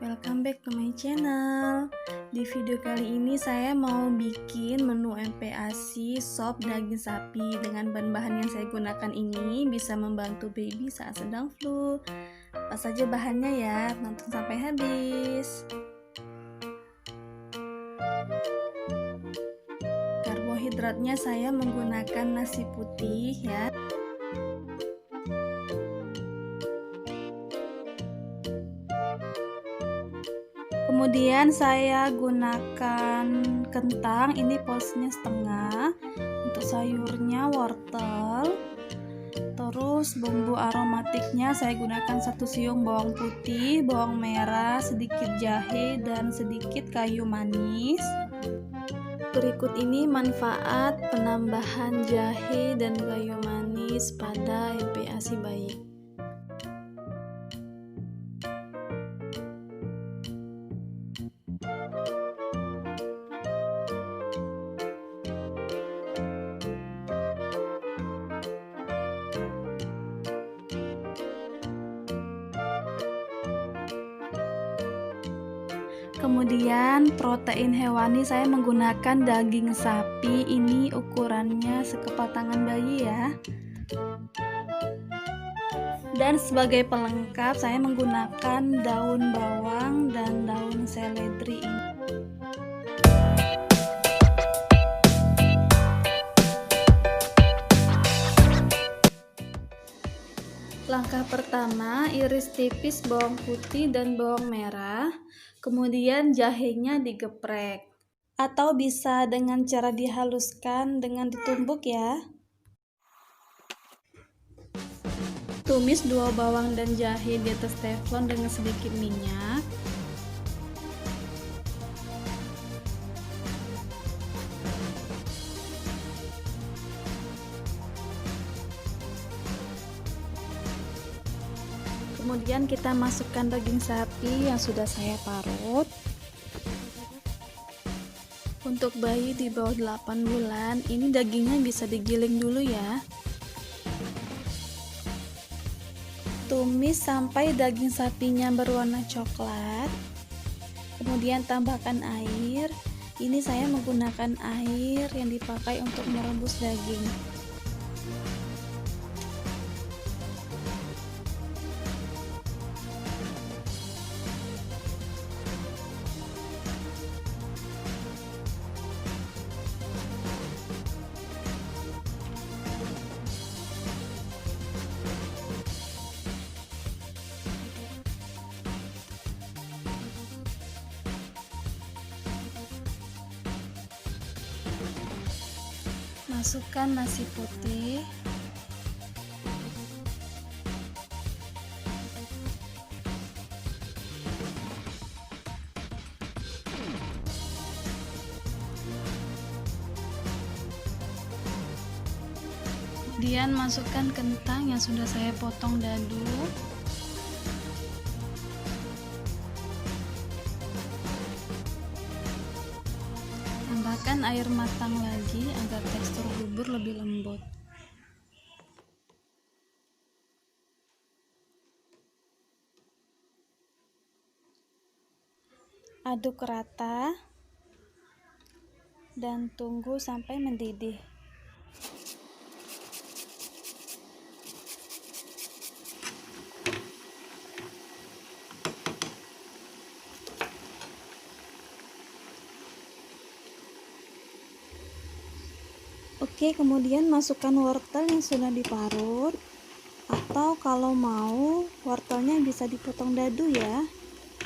Welcome back to my channel. Di video kali ini saya mau bikin menu MPASI sop daging sapi. Dengan bahan-bahan yang saya gunakan ini bisa membantu baby saat sedang flu. Apa saja bahannya ya, tonton sampai habis. Karbohidratnya saya menggunakan nasi putih ya. Kemudian saya gunakan kentang, ini porsinya setengah. Untuk sayurnya wortel. Terus bumbu aromatiknya saya gunakan 1 siung bawang putih, bawang merah, sedikit jahe dan sedikit kayu manis. Berikut ini manfaat penambahan jahe dan kayu manis pada MPASI bayi. Kemudian protein hewani saya menggunakan daging sapi, ini ukurannya sekepal tangan bayi ya. Dan sebagai pelengkap saya menggunakan daun bawang dan daun seledri ini. Langkah pertama, iris tipis bawang putih dan bawang merah. Kemudian jahenya digeprek, atau bisa dengan cara dihaluskan dengan ditumbuk ya. Tumis 2 bawang dan jahe di atas teflon dengan sedikit minyak. Kemudian kita masukkan daging sapi yang sudah saya parut. Untuk bayi di bawah 8 bulan, ini dagingnya bisa digiling dulu ya. Tumis sampai daging sapinya berwarna coklat. Kemudian tambahkan air. Ini saya menggunakan air yang dipakai untuk merebus daging. Masukkan nasi putih. Kemudian masukkan kentang yang sudah saya potong dadu. Tambahkan air matang lagi agar tekstur bubur lebih lembut. Aduk rata dan tunggu sampai mendidih. Oke, kemudian masukkan wortel yang sudah diparut, atau kalau mau wortelnya bisa dipotong dadu ya.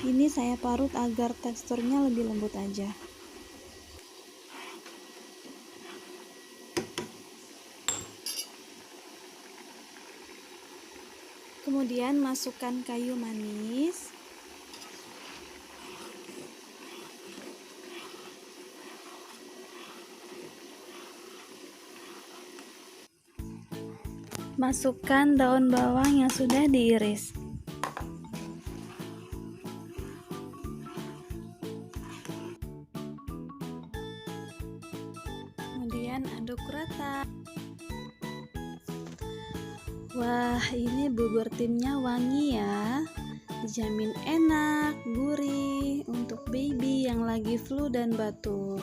Ini saya parut agar teksturnya lebih lembut aja. Kemudian masukkan kayu manis. Masukkan daun bawang yang sudah diiris. Kemudian aduk rata. Wah, ini bubur timnya wangi ya. Dijamin enak, gurih untuk baby yang lagi flu dan batuk.